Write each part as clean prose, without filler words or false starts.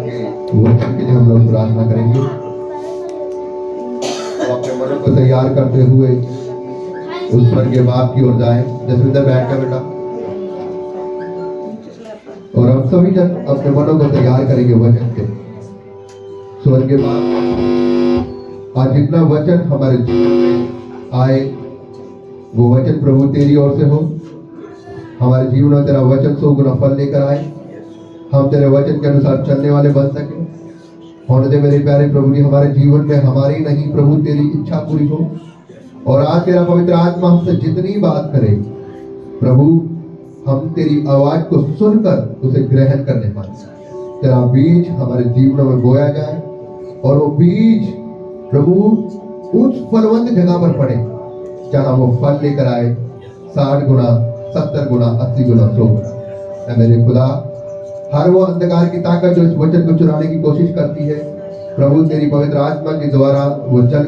वचन के लिए हम लोग प्रार्थना करेंगे। तो अपने मनों को तैयार करते हुए उस स्वर्गीय बाप की ओर जाएं। जसविंदर बैठ कर बेटा। और हम सभी जन अपने मनों को तैयार करेंगे वचन के। स्वर्गीय बाप, आज जितना वचन हमारे जीवन में आए वो वचन प्रभु तेरी ओर से हो। हमारे जीवन में तेरा वचन 100 गुना फल लेकर आए। हम तेरे वचन के अनुसार चलने वाले बन सके। होने दे मेरे प्यारे प्रभु जी, हमारे जीवन में हमारी नहीं प्रभु तेरी इच्छा पूरी हो। और आज तेरा पवित्र आत्मा हमसे जितनी बात करे प्रभु, हम तेरी आवाज को सुनकर उसे ग्रहण करने पाए। तेरा बीज हमारे जीवन में बोया जाए और वो बीज प्रभु उस फलवंत जगह पर पड़े जहां वो फल लेकर आए 60 गुना, 70 गुना, 80 गुना, 100 गुना। मेरे खुदा, हर वो अंधकार की ताकत जो इस वचन को चुराने की कोशिश करती है प्रभु, तेरी पवित्र आत्मा के द्वारा वो जल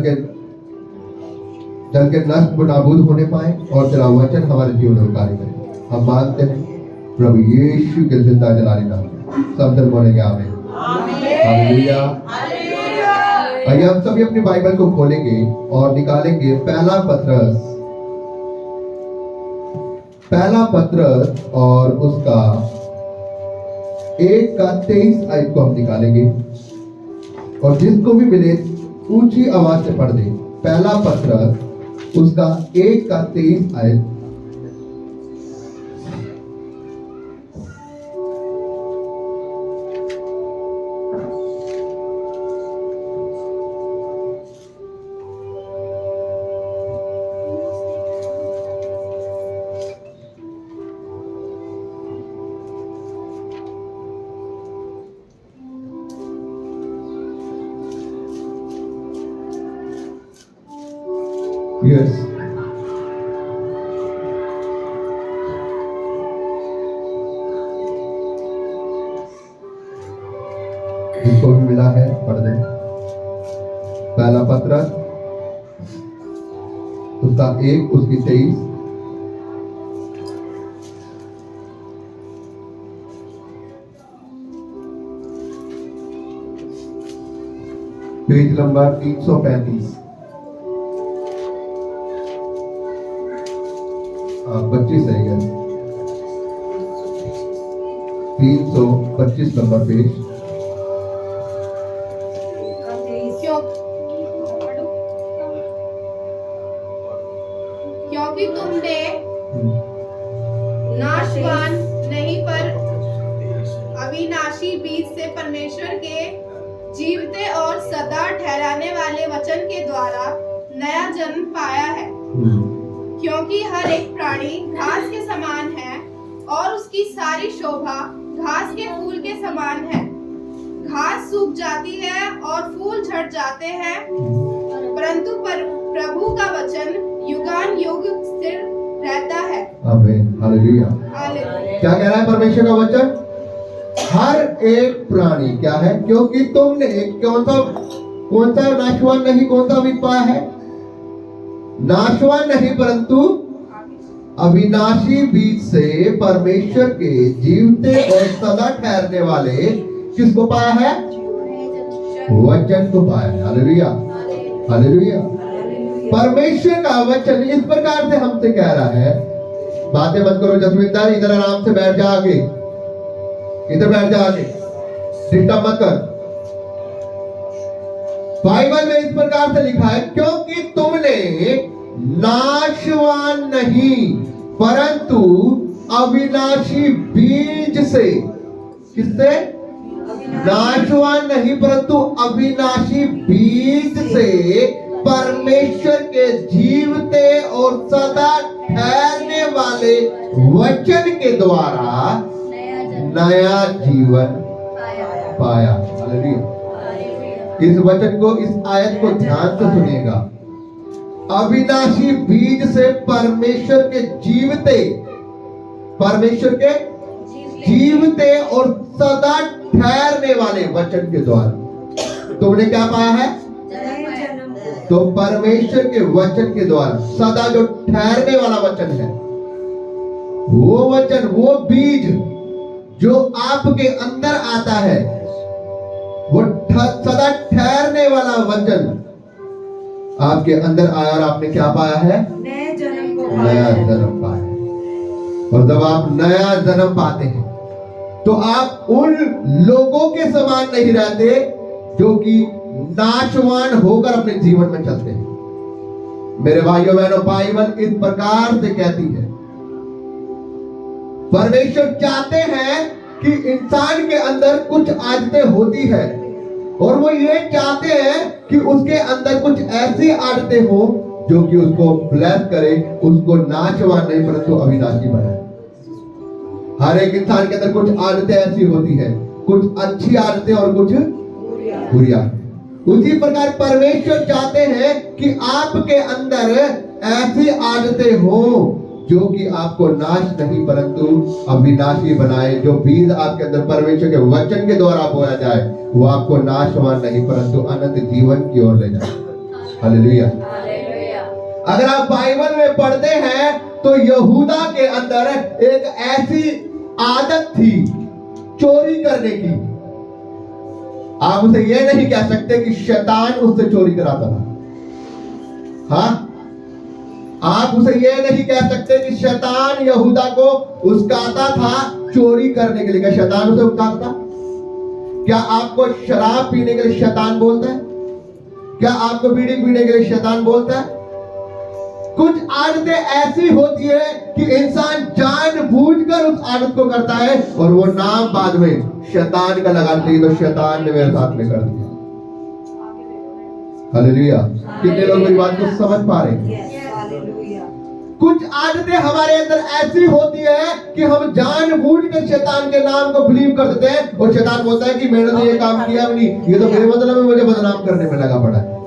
के नष्ट नाबूद होने पाए और तेरा वचन हमारे जीवन में कार्य करे। हम मानते हैं प्रभु यीशु के जिंदा जलाने नाम में सब जन बोलेंगे आमीन। हालेलुया। आइए हम सभी अपनी बाइबल को खोलेंगे और निकालेंगे पहला पत्रस और उसका 1 का 23 आयत को हम निकालेंगे। और जिसको भी मिले ऊंची आवाज से पढ़ दे। पहला पत्रस उसका 1 का 23 आयत। Yes. जिसको भी मिला है पढ़ दे। पहला पत्रस उसका 1 उसकी 23। Page number 335। 25 है क्या? 325 नंबर पेज। क्योंकि तुमने नाशवान नहीं पर अविनाशी बीज से परमेश्वर के जीवते और सदा ठहराने वाले वचन के द्वारा नया जन्म पाया है। क्योंकि हर एक प्राणी घास के समान है और उसकी सारी शोभा घास के फूल के समान है। घास सूख जाती है और फूल झड़ जाते हैं, परंतु प्रभु का वचन युगान युग स्थिर रहता है। आमीन। हालेलुया। क्या कह रहा है परमेश्वर का वचन? हर एक प्राणी क्या है? क्योंकि तुमने कौन सा नाशवान नहीं, कौन सा भी पाया है? नाशवान नहीं परंतु अविनाशी बीज से परमेश्वर के जीवते और सदा ठहरने वाले किसको पाया है? वचन को पाया है। हालेलुया। हालेलुया। परमेश्वर का वचन इस प्रकार से हमसे कह रहा है, बातें मत करो जसविंदर, इधर आराम से बैठ जा, आगे इधर बैठ जा, आगे डिस्टर्ब मत कर। बाइबल में इस प्रकार से लिखा है, क्योंकि तुमने नाशवान नहीं परंतु अविनाशी बीज से, किससे? नाशवान नहीं परंतु अविनाशी बीज से परमेश्वर के जीवते और सदा ठहरने वाले वचन के द्वारा नया जीवन पाया। हालेलुया। इस वचन को, इस आयत को ध्यान से सुनिएगा। अविनाशी बीज से परमेश्वर के जीवते और सदा ठहरने वाले वचन के द्वारा तुमने क्या पाया है? तो परमेश्वर के वचन के द्वारा सदा जो ठहरने वाला वचन है, वो वचन, वो बीज जो आपके अंदर आता है, ठहराने वाला वचन आपके अंदर आया और आपने क्या पाया है? नए जन्म को नया जन्म पाया। और जब आप नया जन्म पाते हैं तो आप उन लोगों के समान नहीं रहते जो कि नाशवान होकर अपने जीवन में चलते हैं। मेरे भाइयों बहनों, बाइबल इस प्रकार से कहती है, परमेश्वर चाहते हैं कि इंसान के अंदर कुछ आदतें होती है और वो ये चाहते हैं कि उसके अंदर कुछ ऐसी आदतें हो जो कि उसको ब्लेस करे, उसको नाशवान नहीं परंतु अविनाशी बनाए। हर एक इंसान के अंदर कुछ आदतें ऐसी होती है, कुछ अच्छी आदतें और कुछ बुरी आदतें। उसी प्रकार परमेश्वर चाहते हैं कि आपके अंदर ऐसी आदतें हो जो कि आपको नाश नहीं परंतु अविनाशी बनाए। जो बीज आपके अंदर परमेश्वर के वचन के द्वारा बोया जाए वो आपको नाशवान नहीं परंतु अनंत जीवन की ओर ले जाए। हालेलुया। अगर आप बाइबल में पढ़ते हैं तो यहूदा के अंदर एक ऐसी आदत थी चोरी करने की। आप उसे ये नहीं कह सकते कि शैतान उससे चोरी कराता था। हाँ, आप उसे ये नहीं कह सकते कि शैतान यहूदा को उस्काता था चोरी करने के लिए। क्या शैतान उसे उस्काता था? क्या आपको शराब पीने के लिए शैतान बोलता है? क्या आपको बीड़ी पीने के लिए शैतान बोलता है? कुछ आदतें ऐसी होती है कि इंसान जानबूझकर उस आदत को करता है और वो नाम बाद में शैतान का लगा देती है, तो शैतान ने मेरे साथ में कर दिया। हालेलुया। कितने लोग मेरी बात को समझ पा रहे हैं? कुछ आदतें हमारे अंदर ऐसी होती है कि हम जानबूझकर शैतान के नाम को बिलीव कर देते हैं और शैतान बोलता है कि मैंने तो ये काम किया भी नहीं, ये तो मेरे मतलब में मुझे बदनाम करने में लगा पड़ा है।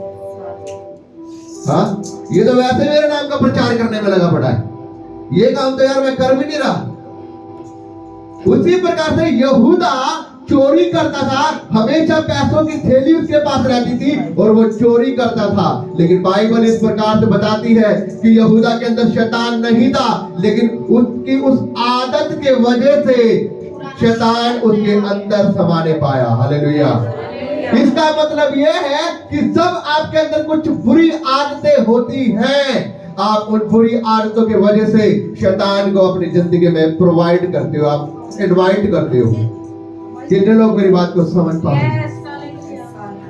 हाँ, ये तो वैसे मेरे नाम का प्रचार करने में लगा पड़ा है, ये काम तो यार मैं कर भी नहीं रहा। उसी प्रकार से यहूदा चोरी करता था, हमेशा पैसों की थैली उसके पास रहती थी और वो चोरी करता था। लेकिन बाइबल इस प्रकार से बताती है कि यहूदा के अंदर शैतान नहीं था, लेकिन उसकी उस आदत के वजह से शैतान उसके अंदर समाने पाया। हालेलुया। इसका मतलब यह है कि जब आपके अंदर कुछ बुरी आदतें होती हैं, आप उन बुरी आदतों की वजह से शैतान को अपनी जिंदगी में प्रोवाइड करते हो, आप इनवाइट करते हो। कितने लोग मेरी बात को समझ पा रहे हैं?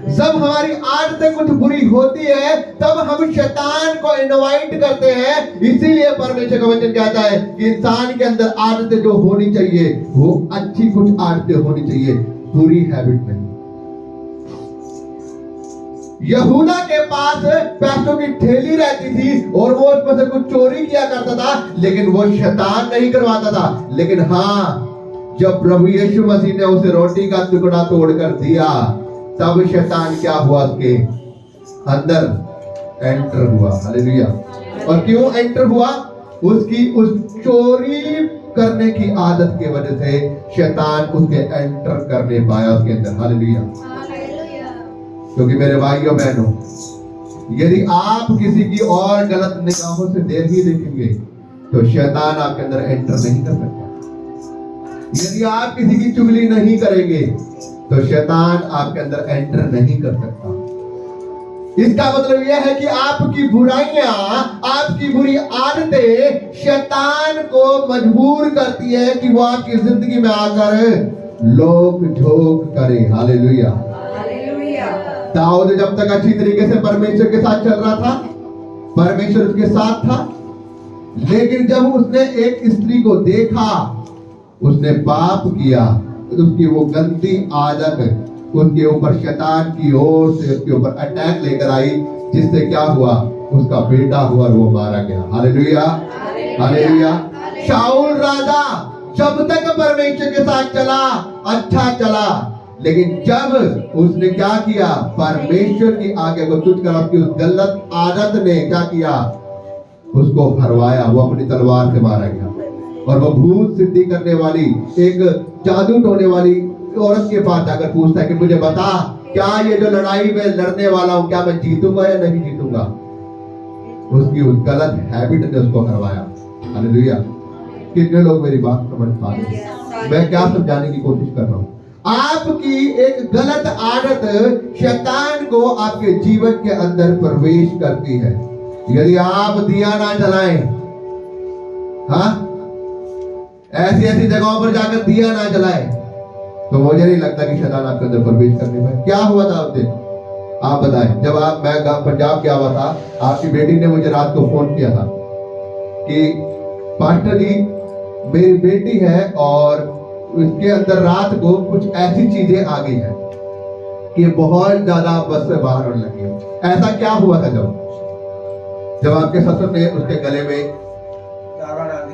जब हमारी आदतें कुछ बुरी होती है तब हम शैतान को इनवाइट करते हैं। इसीलिए परमेश्वर का वचन कहता है कि इंसान के अंदर आदतें जो होनी चाहिए वो अच्छी कुछ आदतें होनी चाहिए, बुरी हैबिट नहीं। यहूदा के पास पैसों की थैली रहती थी और वो उसमें से कुछ चोरी किया करता था, लेकिन वो शैतान नहीं करवाता था। लेकिन हाँ, जब प्रभु यीशु मसीह ने उसे रोटी का टुकड़ा तोड़कर दिया तब शैतान क्या हुआ? उसके अंदर एंटर हुआ। हालेलुया। और क्यों एंटर हुआ? उसकी उस चोरी करने की आदत की वजह से शैतान उसके एंटर करने पाया उसके अंदर। हालेलुया। क्योंकि मेरे भाइयों बहनों, यदि आप किसी की और गलत निगाहों से देर ही देखेंगे तो शैतान आपके अंदर एंटर नहीं कर सकता। यदि आप किसी की चुगली नहीं करेंगे तो शैतान आपके अंदर एंटर नहीं कर सकता। इसका मतलब यह है कि आपकी बुराइयां, आपकी बुरी आदतें शैतान को मजबूर करती है कि वो आपकी जिंदगी में आकर लोक झोंक करे। हालेलुया। दाऊद जब तक अच्छी तरीके से परमेश्वर के साथ चल रहा था, परमेश्वर उसके साथ था, लेकिन जब उसने एक स्त्री को देखा, उसने पाप किया, उसकी वो गंदी आदत उसके ऊपर शैतान की ओर से उसके ऊपर अटैक लेकर आई, जिससे क्या हुआ? उसका बेटा हुआ और वो मारा गया। हालेलुया। हालेलुया। शाऊल राजा जब तक परमेश्वर के साथ चला अच्छा चला, लेकिन जब उसने क्या किया? परमेश्वर की आज्ञा को तुच्छ कर उसकी उस गलत आदत ने क्या किया? उसको हरवाया, वो अपनी तलवार से मारा गया। और वो भूत सिद्धि करने वाली, एक जादू टोने वाली औरत के पास जाकर पूछता है कि मुझे बता, क्या ये जो लड़ाई में लड़ने वाला हूं, क्या मैं जीतूंगा या नहीं जीतूंगा? उसकी उस गलत हैबिट ने उसको हरवाया। हालेलुया। कितने लोग मेरी बात समझ पा रहे हैं? मैं क्या समझाने की कोशिश कर रहा हूं? आपकी एक गलत आदत शैतान को आपके जीवन के अंदर प्रवेश करती है। यदि आप दिया ना जलाएं, हाँ, ऐसी ऐसी जगहों पर जाकर दिया ना जलाएं, तो मुझे नहीं लगता कि शैतान आपके अंदर प्रवेश करने में। क्या हुआ था उस दिन, आप बताएं। जब मैं पंजाब गया हुआ था, आपकी बेटी ने मुझे रात को फोन किया था कि पास्टर जी, मेरी बेटी है और उसके अंदर रात को कुछ ऐसी चीजें आ गई है कि बहुत ज्यादा बस से बाहर होने लगी है। ऐसा क्या हुआ था जब आपके ससुर ने उसके गले में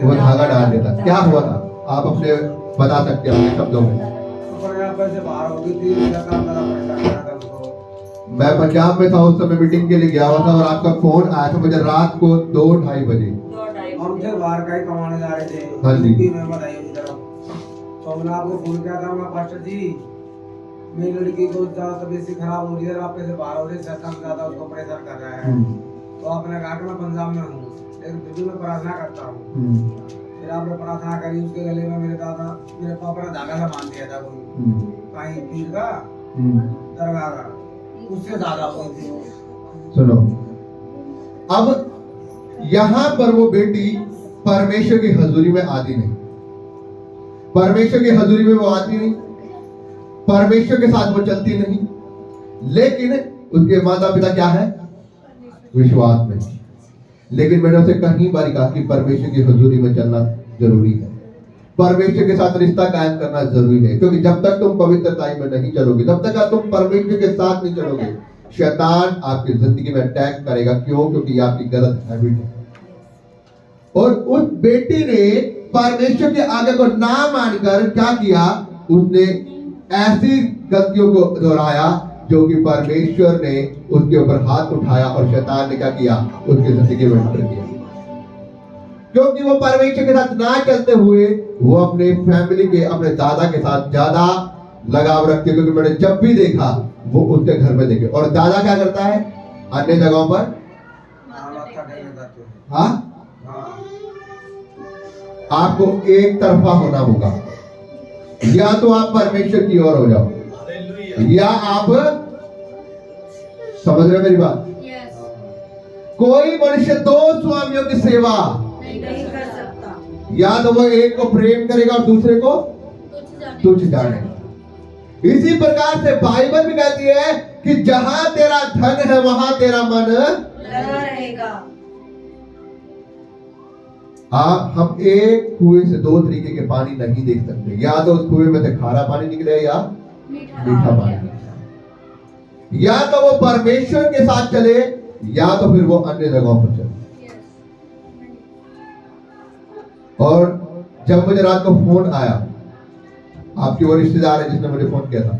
वो धागा डाल दिया था? क्या हुआ था, आप अपने बता सकते हो अपने शब्दों में? मैं पंजाब में था उस समय, मीटिंग के लिए गया हुआ था और आपका फोन आया था मुझे रात को 2-2:30 बजे। हम थे बाहर का ही कमाने जा रहे थे। हाँ जी। मैं बताइए उस तरफ, तो मैंने आपको फोन किया था, मैं पास्टर जी मेरी लड़की को ज्यादा तबीयत सी खराब हो रही है, आप कैसे बाहर हो रही है, शैतान ज्यादा उसको परेशान कर रहा है। तो आपने कहा कि मैं पंजाब में हूँ, लेकिन फिर भी मैं प्रार्थना करता हूँ। फिर आपने प्रार्थना करी, उसके गले में मेरे पापा ने धागा सा बांध दिया था, कोई कहीं पीर का दरगाह का, उससे धागा हुई थी। सुनो, अब यहां पर वो बेटी परमेश्वर की हजूरी में आती नहीं, परमेश्वर की हजूरी में वो आती नहीं, परमेश्वर के साथ वो चलती नहीं, लेकिन उसके माता पिता क्या है, विश्वास में। लेकिन मैंने उसे कहीं बार कहा कि परमेश्वर की हजूरी में चलना जरूरी है, परमेश्वर के साथ रिश्ता कायम करना जरूरी है, क्योंकि जब तक तुम पवित्रता में नहीं चलोगे, जब तक तुम परमेश्वर के साथ नहीं चलोगे, शैतान आपकी जिंदगी में अटैक करेगा। क्यों? क्योंकि ये आपकी गलत हैबिट है। और उस बेटी ने परमेश्वर के आगे को ना मानकर क्या किया, उसने ऐसी गलतियों को दोहराया जो कि परमेश्वर ने उसके ऊपर हाथ उठाया और शैतान ने क्या किया, उसकी जिंदगी में एंटर किया। क्योंकि वो परमेश्वर के साथ ना चलते हुए वो अपने फैमिली के, अपने दादा के साथ ज्यादा लगाव रखते, क्योंकि मैंने जब भी देखा वो उसके घर में देखे। और दादा क्या करता है अन्य जगहों पर, हाँ, आपको एक तरफा होना होगा, या तो आप परमेश्वर की ओर हो जाओ, या आप समझ रहे मेरी बात? कोई मनुष्य दो स्वामियों की सेवा नहीं कर सकता, या तो वो एक को प्रेम करेगा और दूसरे को तुच्छ जानेगा। इसी प्रकार से बाइबल भी कहती है कि जहां तेरा धन है वहां तेरा मन लगा रहेगा। हम एक कुएं से दो तरीके के पानी नहीं देख सकते, या तो उस कुएं में से खारा पानी निकले या मीठा पानी, या तो वो परमेश्वर के साथ चले या तो फिर वो अन्य जगहों पर चले। और जब मुझे रात को फोन आया, आपकी वो रिश्तेदार है जिसने मुझे फोन किया था,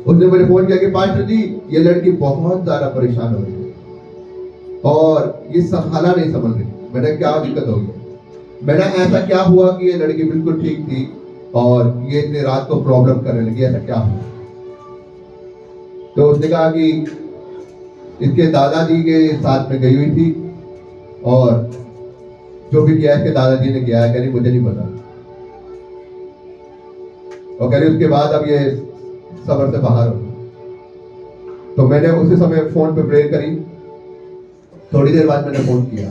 उसने मुझे फोन किया कि पास्टर जी ये लड़की बहुत ज्यादा परेशान हो रही है और ये संभाला नहीं समझ रही। मैंने क्या दिक्कत होगी, मैंने ऐसा क्या हुआ कि ये लड़की बिल्कुल ठीक थी और ये इतने रात को प्रॉब्लम करने लगी, ऐसा क्या हुआ? तो उसने कहा कि इसके दादाजी के साथ में गई हुई थी और जो भी किया इसके दादाजी ने किया है, कह रही मुझे नहीं पता, और कह रही उसके बाद अब ये सबर से बाहर हो। तो मैंने उसी समय फोन पे प्रेयर करी, थोड़ी देर बाद मैंने फोन किया,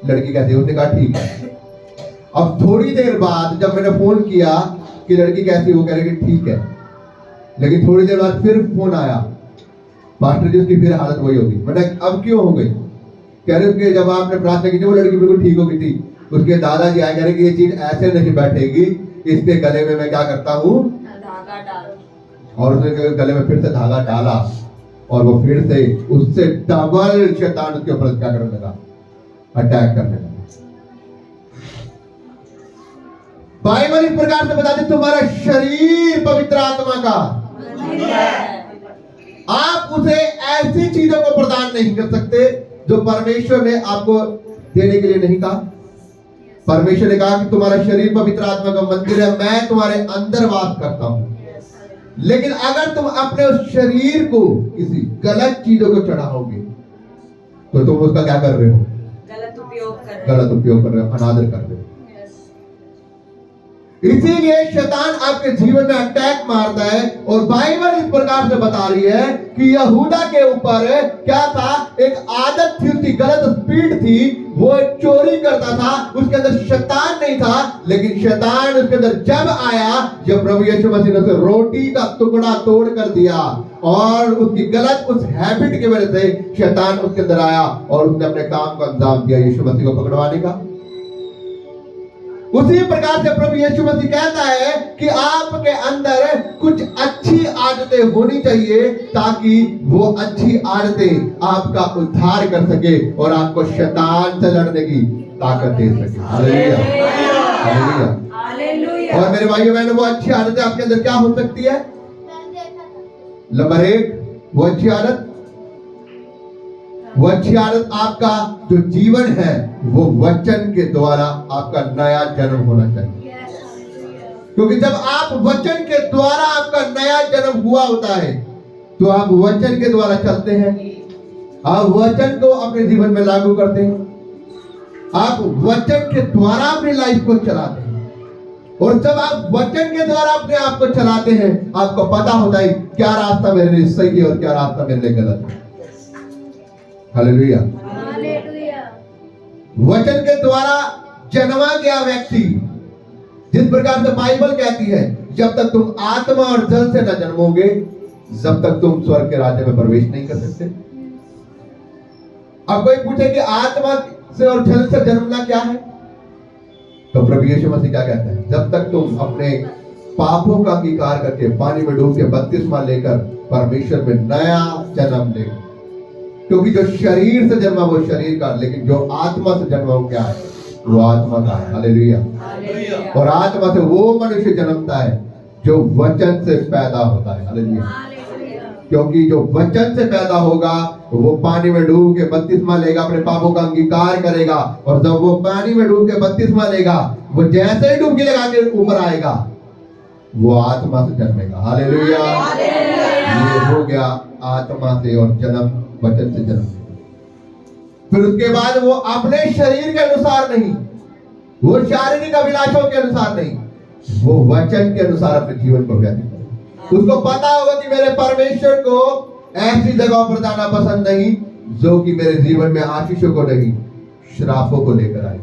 लड़की कैसी? उसने कहा ठीक है। अब थोड़ी देर बाद जब मैंने फोन किया कि लड़की कैसी, वो कह रही कि ठीक है, लेकिन थोड़ी देर बाद फिर फोन आया, पास्टर जी उसकी फिर हालत वही होगी। मैंने अब क्यों हो गई? कह रहे कि जब आपने प्रार्थना की थी वो लड़की बिल्कुल ठीक हो गई थी, उसके दादाजी आए, कह रहे कि ये चीज ऐसे नहीं बैठेगी, इसके गले में मैं क्या करता हूँ, धागा डाल, और उसने गले में फिर से धागा डाला और वो फिर से उससे डबल शैतान उसके ऊपर क्या करने लगा, अटैक करने लगा। बाइबल इस प्रकार से बताती तुम्हारा शरीर पवित्र आत्मा का, आप उसे ऐसी चीजों को प्रदान नहीं कर सकते जो परमेश्वर ने आपको देने के लिए नहीं कहा। परमेश्वर ने कहा कि तुम्हारा शरीर पवित्र आत्मा का मंदिर है, मैं तुम्हारे अंदर वास करता हूं। लेकिन अगर तुम अपने उस शरीर को किसी गलत चीजों को चढ़ाओगे तो तुम उसका क्या कर रहे हो, गलत उपयोग कर रहे हो, गलत उपयोग कर रहे हो, अनादर कर रहे हो। इसीलिए शैतान आपके जीवन में अटैक मारता है। और बाइबल इस प्रकार से बता रही है कि यहूदा के ऊपर क्या था, एक आदत थी, उसकी गलत स्पीड थी, वो एक चोरी करता था, उसके अंदर शैतान नहीं था, लेकिन शैतान उसके अंदर जब आया, जब प्रभु यीशु मसीह ने उसे रोटी का टुकड़ा तोड़ कर दिया और उसकी गलत उस हैबिट की वजह से शैतान उसके अंदर आया और उसने अपने काम को अंजाम दिया यीशु मसीह को पकड़वाने का। उसी प्रकार से प्रभु यीशु मसीह कहता है कि आपके अंदर कुछ अच्छी आदतें होनी चाहिए ताकि वो अच्छी आदतें आपका उद्धार कर सके और आपको शैतान से लड़ने की ताकत दे सके। Hallelujah, hallelujah. हालेलुया। और मेरे भाइयों बहनों, वो अच्छी आदतें आपके अंदर क्या हो सकती है? नंबर 1, वो अच्छी आदत आपका जो जीवन है वो वचन के द्वारा आपका नया जन्म होना चाहिए। क्योंकि जब आप वचन के द्वारा आपका नया जन्म हुआ होता है तो आप वचन के द्वारा चलते हैं, आप वचन को अपने जीवन में लागू करते हैं, आप वचन के द्वारा अपनी लाइफ को चलाते हैं। और जब आप वचन के द्वारा अपने आप को चलाते हैं, आपको पता होता है क्या रास्ता मेरे लिए सही है और क्या रास्ता मेरे लिए गलत है। हालेलुया। वचन के द्वारा जन्मा गया व्यक्ति, जिस प्रकार से बाइबल कहती है, जब तक तुम आत्मा और जल से न जन्मोगे जब तक तुम स्वर्ग के राज्य में प्रवेश नहीं कर सकते। अब कोई पूछे कि आत्मा से और जल से जन्मना क्या है, तो प्रभु यीशु मसीह क्या कहते हैं? जब तक तुम अपने पापों का अंगीकार करके पानी में डूब के बपतिस्मा लेकर परमेश्वर में नया जन्म ले। क्योंकि जो शरीर से जन्मा वो शरीर का, लेकिन जो आत्मा से जन्मा वो क्या है? वो आत्मा का है। हालेलुया। और आत्मा से वो मनुष्य जन्मता है जो वचन से पैदा होता है। हालेलुया। क्योंकि जो वचन से पैदा होगा वो पानी में डूब के बपतिस्मा लेगा, अपने पापों का अंगीकार करेगा, और जब वो पानी में डूब के बपतिस्मा लेगा, वो जैसे ही डुबकी लगा के ऊपर आएगा वो आत्मा से जन्मेगा। हालेलुया। ये हो गया आत्मा से और जन्म वचन से जन्म। फिर उसके बाद वो अपने शरीर के अनुसार नहीं, वो शारीरिक अभिलाषों के अनुसार नहीं, वो वचन के अनुसार अपने जीवन को व्यतीत करेगा। उसको पता होगा कि मेरे परमेश्वर को ऐसी जगहों पर जाना पसंद नहीं जो कि मेरे जीवन में आशीषों को नहीं श्रापों को लेकर आए।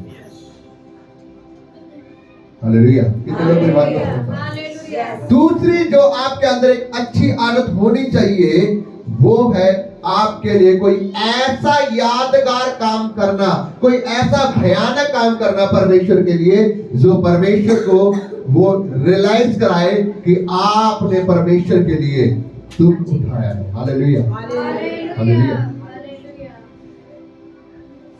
हालेलुया। कितने लोग मेरी बात को समझते हैं? दूसरी जो आपके अंदर एक अच्छी आदत होनी चाहिए वो है आपके लिए कोई ऐसा यादगार काम करना, कोई ऐसा भयानक काम करना परमेश्वर के लिए जो परमेश्वर को वो रियलाइज कराए कि आपने परमेश्वर के लिए दुख उठाया है। Hallelujah, hallelujah.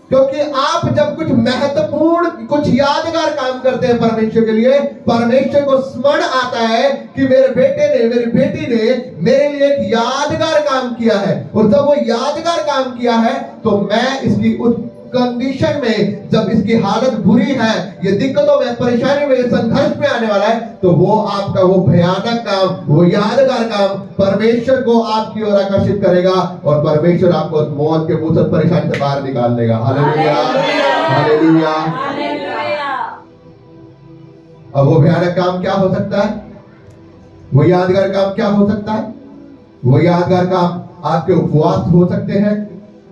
क्योंकि आप जब कुछ महत्वपूर्ण, कुछ यादगार काम करते हैं परमेश्वर के लिए, परमेश्वर को स्मरण आता है कि मेरे बेटे ने, मेरी बेटी ने मेरे लिए एक यादगार काम किया है। और जब वो यादगार काम किया है तो मैं इसकी उस कंडीशन में, जब इसकी हालत बुरी है, ये दिक्कतों में, परेशानी में, संघर्ष में आने वाला है, तो वो आपका वो भयानक काम, वो यादगार काम परमेश्वर को आपकी ओर आकर्षित करेगा और परमेश्वर आपको उस मौत के मुंह से, परेशानी से बाहर निकाल देगा। Hallelujah, hallelujah. अब वो भयानक काम क्या हो सकता है? वो यादगार काम क्या हो सकता है? वो यादगार काम आपके उपवास हो सकते हैं,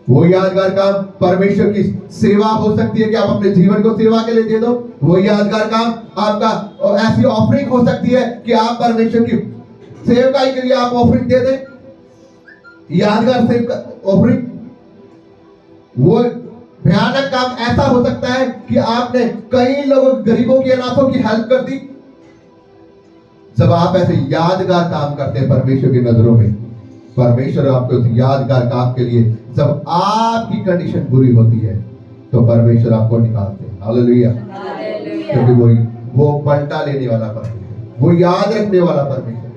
वो यादगार काम परमेश्वर की सेवा हो सकती है कि आप अपने जीवन को सेवा के लिए दे दो। वो यादगार काम आपका ऐसी ऑफरिंग हो सकती है कि आप परमेश्वर की सेवकाई के लिए आप ऑफरिंग दे दें, यादगार सेवका ऑफरिंग। वो भयानक काम ऐसा हो सकता है कि आपने कई लोगों, गरीबों की, अनाथों की हेल्प कर दी। जब आप ऐसे यादगार काम करते हैं परमेश्वर की नजरों में, परमेश्वर आपको उस यादगार काम के लिए, जब आपकी कंडीशन बुरी होती है तो परमेश्वर आपको निकालते हैं। हालेलुया। क्योंकि वो पलटा लेने वाला परमेश्वर, वो याद रखने वाला परमेश्वर,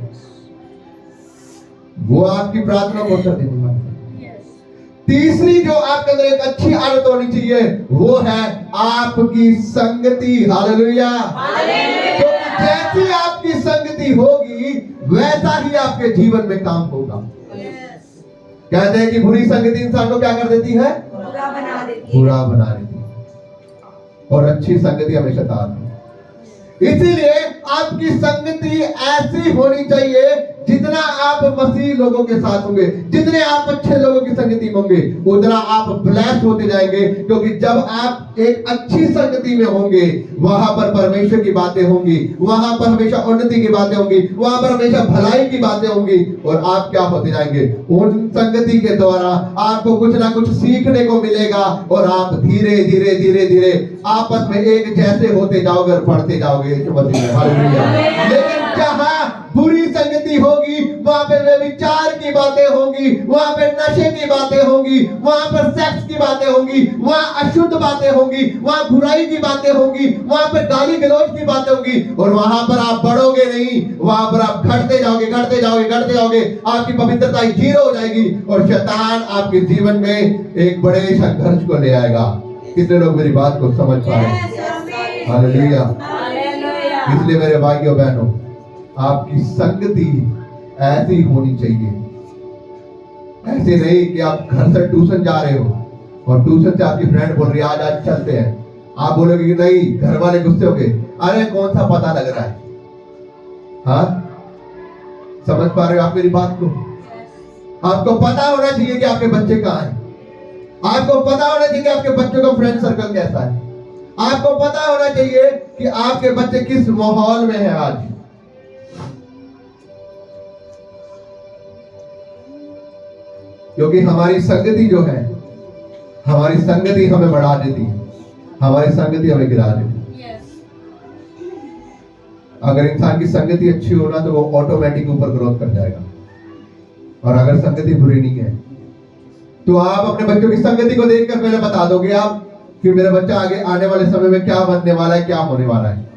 वो आपकी प्रार्थना को उत्तर देने वाला। तीसरी जो आपके अंदर एक अच्छी आदत होनी चाहिए वो है आपकी संगति। हालेलुया। तो जैसी आपकी संगति होगी वैसा ही आपके जीवन में काम होगा। कहते हैं कि बुरी संगति इंसान को क्या कर देती है? बुरा बना देती है। और अच्छी संगति हमेशा साथ है। इसीलिए आपकी संगति ऐसी होनी चाहिए, जितना आप मसीह लोगों के साथ होंगे, जितने आप अच्छे लोगों की संगति में होंगे, उतना आप ब्लेस्ड होते जाएंगे। क्योंकि जब आप एक अच्छी संगति में होंगे, वहां पर परमेश्वर की बातें होंगी, वहां पर हमेशा उन्नति की बातें होंगी, वहां पर हमेशा भलाई की बातें होंगी, और आप क्या होते जाएंगे, उन संगति के द्वारा आपको कुछ ना कुछ सीखने को मिलेगा, और आप धीरे धीरे धीरे धीरे आपस में एक जैसे होते जाओगे और बढ़ते जाओगे यीशु मसीह में। हालेलुया। लेकिन जहां बुरी संगति होगी, वहां पे व्यभिचार की बातें होंगी, वहां पे नशे की बातें होंगी, वहां पर सेक्स की बातें होंगी, वहां अशुद्ध बातें होंगी, वहां बुराई की बातें होंगी, वहां पर गाली गलौज की बातें होंगी, और वहां पर आप बढ़ोगे नहीं, वहां पर आप घटते जाओगे, घटते जाओगे, घटते जाओगे, आपकी पवित्रता जीरो हो जाएगी, और शैतान आपके जीवन में एक बड़े संघर्ष को ले आएगा। कितने लोग मेरी बात को समझ पा रहे हैं? हालेलुया। इसलिए मेरे भाइयों बहनों, आपकी संगति ऐसी होनी चाहिए, ऐसे नहीं कि आप घर से ट्यूशन जा रहे हो और ट्यूशन से आपकी फ्रेंड बोल रही है आज आज चलते हैं, आप बोलोगे कि नहीं, घर वाले गुस्से हो गए, अरे कौन सा पता लग रहा है। हाँ, समझ पा रहे हो आप मेरी बात को? आपको पता होना चाहिए कि आपके बच्चे कहाँ हैं, आपको पता होना चाहिए कि आपके बच्चों का फ्रेंड सर्कल कैसा है, आपको पता होना चाहिए कि आपके बच्चे किस माहौल में है आज। क्योंकि हमारी संगति जो है, हमारी संगति हमें बढ़ा देती है, हमारी संगति हमें गिरा देती है। अगर इंसान की संगति अच्छी हो ना, तो वो ऑटोमेटिक ऊपर ग्रोथ कर जाएगा, और अगर संगति बुरी नहीं है, तो आप अपने बच्चों की संगति को देखकर पहले बता दोगे आप कि मेरा बच्चा आगे आने वाले समय में क्या बनने वाला है, क्या होने वाला है।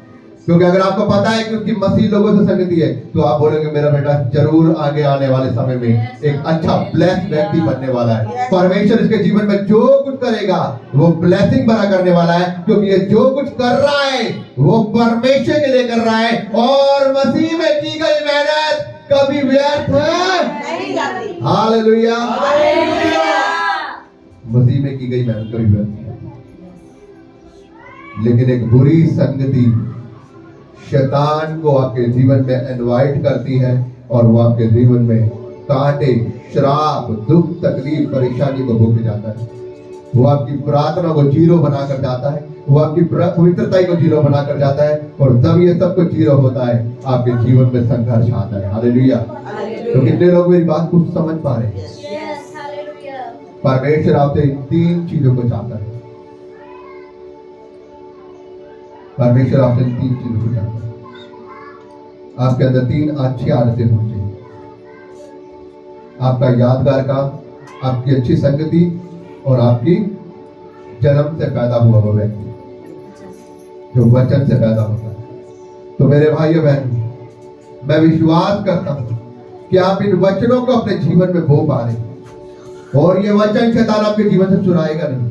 क्योंकि अगर आपको पता है कि उसकी मसीह लोगों से संगति है, तो आप बोलेंगे मेरा बेटा जरूर आगे आने वाले समय में एक अच्छा ब्लेस्ड व्यक्ति बनने वाला है। परमेश्वर इसके जीवन में जो कुछ करेगा वो ब्लेसिंग भरा करने वाला है, क्योंकि ये जो कुछ कर रहा है वो परमेश्वर के लिए कर रहा है, और मसीह में की गई मेहनत कभी व्यर्थ नहीं जाती। हालेलुया। मसीह में की गई मेहनत कभी व्यर्थ नहीं। लेकिन एक बुरी संगति शैतान को आपके जीवन में इनवाइट करती है, और वो आपके जीवन में कांटे, श्राप, दुख, तकलीफ, परेशानी को भोग जाता है। वो आपकी प्रार्थना को जीरो बनाकर जाता है, वो आपकी पवित्रता को जीरो बनाकर जाता है, और जब ये सब कुछ जीरो होता है, आपके जीवन में संघर्ष आता है। हालेलुया। तो कितने लोग मेरी बात को समझ पा रहे हैं? परमेश्वर आपसे इन 3 चीजों को चाहता है। परमेश्वर आपसे 3 चीजों को चाहता है। आपके अंदर 3 अच्छी आदतें होनी चाहिए। आपका यादगार काम, आपकी अच्छी संगति, और आपकी जन्म से पैदा हुआ वो व्यक्ति जो वचन से पैदा होता है। तो मेरे भाइयों बहनों, मैं विश्वास करता हूं कि आप इन वचनों को अपने जीवन में बो पा रहे हैं, और ये वचन शैतान आपके जीवन से चुराएगा नहीं।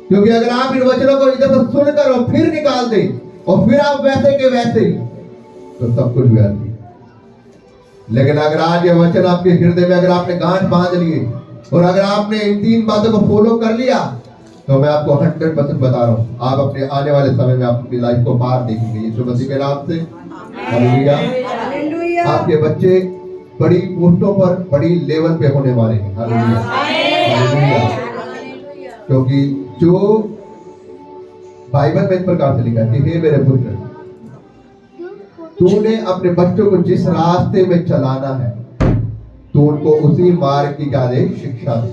क्योंकि अगर आप इन वचनों को इधर से सुनकर और फिर निकाल दें, और फिर आप वैसे के वैसे ही, तो सब कुछ व्यर्थ है। लेकिन अगर आज ये वचन आपके हृदय में अगर आपने गांठ बांध लिए, और अगर आपने इन 3 बातों को फॉलो कर लिया, तो मैं आपको 100% बता रहा हूं, आप अपने आने वाले समय में अपनी लाइफ को पार देखेंगे यीशु मसीह के नाम से। हालेलुया। आपके बच्चे बड़ी पोस्टों पर, बड़ी लेवल पे होने वाले हैं। हालेलुया। क्योंकि जो बाइबल में इस प्रकार से लिखा है कि हे मेरे पुत्र, तूने अपने बच्चों को जिस रास्ते में चलाना है, तो उनको उसी मार्ग की क्या दे, शिक्षा दे।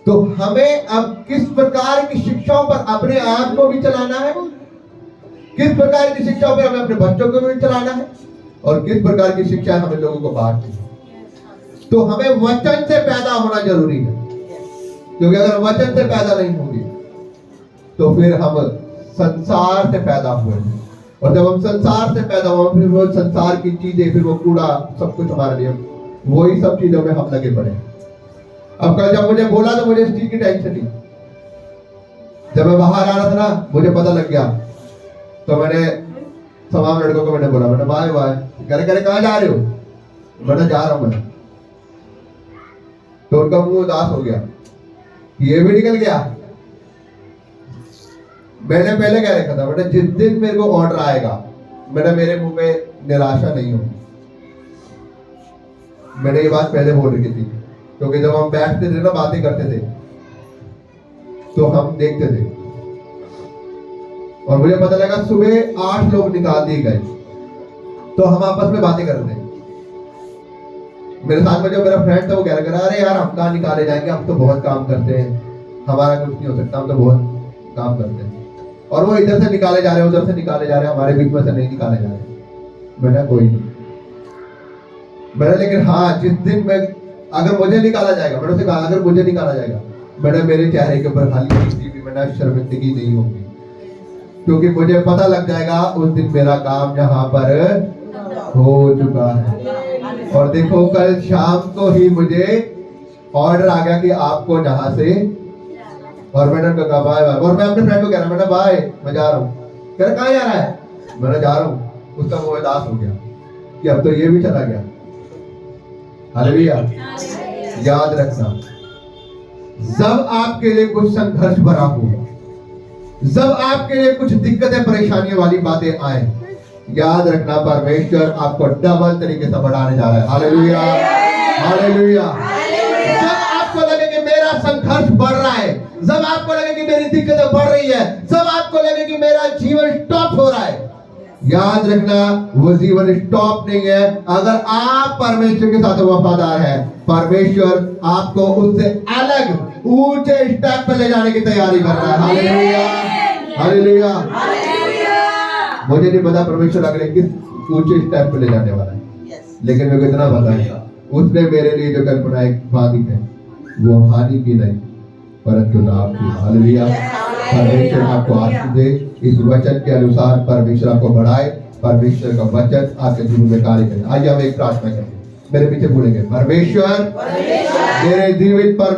तो हमें अब किस प्रकार की शिक्षाओं पर अपने आप को भी चलाना है, किस प्रकार की शिक्षाओं पर हमें अपने बच्चों को भी चलाना है, और किस प्रकार की शिक्षा हमें लोगों को बांटनी है। तो हमें वचन से पैदा होना जरूरी है, क्योंकि अगर वचन से पैदा नहीं होंगे, तो फिर हम संसार से पैदा हुए, और जब हम संसार से पैदा हुए, फिर वो संसार की चीजें, फिर वो कूड़ा, सब कुछ हमारे लिए वही सब चीजों में हम लगे पड़े। अब कल जब मुझे बोला तो मुझे इस चीज की टेंशन नहीं। जब मैं बाहर आ रहा था ना, मुझे पता लग गया, तो मैंने तमाम लड़कों को मैंने बोला, मैंने बाय बाय, करे करे कहाँ जा रहे हो? मैंने जा रहा हूं मैं। तो उनका मुंह उदास हो गया, ये भी निकल गया। मैंने पहले कह रखा था बेटा, जिस दिन मेरे को ऑर्डर आएगा बेटा, मेरे मुंह में निराशा नहीं होगी। मैंने ये बात पहले बोल रखी थी, क्योंकि जब हम बैठते थे ना, बातें करते थे, तो हम देखते थे और मुझे पता लगा सुबह 8 लोग निकाल दिए गए, तो हम आपस में बातें कर रहे थे। मेरे साथ में जो मेरा फ्रेंड था वो कह रहा, अरे यार हम कहाँ निकाले जाएंगे, हम तो बहुत काम करते हैं, हमारा कुछ नहीं हो सकता, हम तो बहुत काम करते हैं। और वो इधर से निकाले जा रहे हैं, उधर से निकाले जा रहे हैं, हमारे बीच में से नहीं निकाले जा रहे। मैंने कोई नहीं, मैंने लेकिन हाँ, जिस दिन मैं अगर मुझे निकाला जाएगा, मैंने उसे कहा अगर मुझे निकाला जाएगा मैंने, मेरे चेहरे के ऊपर हल्की सी भी मैंने शर्मिंदगी नहीं होगी, क्योंकि मुझे पता लग जाएगा उस दिन मेरा काम यहाँ पर हो चुका है। और देखो कल शाम को ही मुझे ऑर्डर आ गया कि आपको यहाँ से, और मैंने कहा बाय बाय। और मैं अपने फ्रेंड को कह रहा, मैंने बाय, मैं जा रहा हूँ। कह रहा कहाँ जा रहा है, मैंने जा रहा हूँ। उसका मुंह उदास हो गया कि अब तो ये भी चला गया। हालेलुया। याद रखना, जब आपके लिए कुछ संघर्ष भरा हो, जब आपके लिए कुछ दिक्कतें परेशानियों वाली बातें आए, याद रखना परमेश्वर आपको डबल तरीके से बढ़ाने जा रहा है। Hallelujah, hallelujah. जब आपको लगे कि मेरा संघर्ष बढ़ रहा है, जब आपको लगे कि मेरी दिक्कतें बढ़ रही है, जब आपको लगे कि मेरा जीवन स्टॉप हो रहा है, याद रखना वो जीवन स्टॉप नहीं है। अगर आप परमेश्वर के साथ वफादार हैं, परमेश्वर आपको उससे अलग ऊंचे स्टेप पे ले जाने की तैयारी कर रहा है। Hallelujah, hallelujah. मुझे नहीं पता परमेश्वर अगले किस ऊंचे स्टेप पे ले जाने वाला है, लेकिन मेरे को इतना पता है उसने मेरे लिए जो कल्पनाएं बांधी है वो हानि की नहीं परंतु लाभ की। हालेलुया। परमेश्वर आपको आशीष दे, इस वचन के अनुसार परमेश्वर आपको बढ़ाए, परमेश्वर का वचन आपके जीवन में कार्य करे। आइए हम एक प्रार्थना करें, मेरे पीछे बोलेंगे, परमेश्वर मेरे जीवित परमेश्वर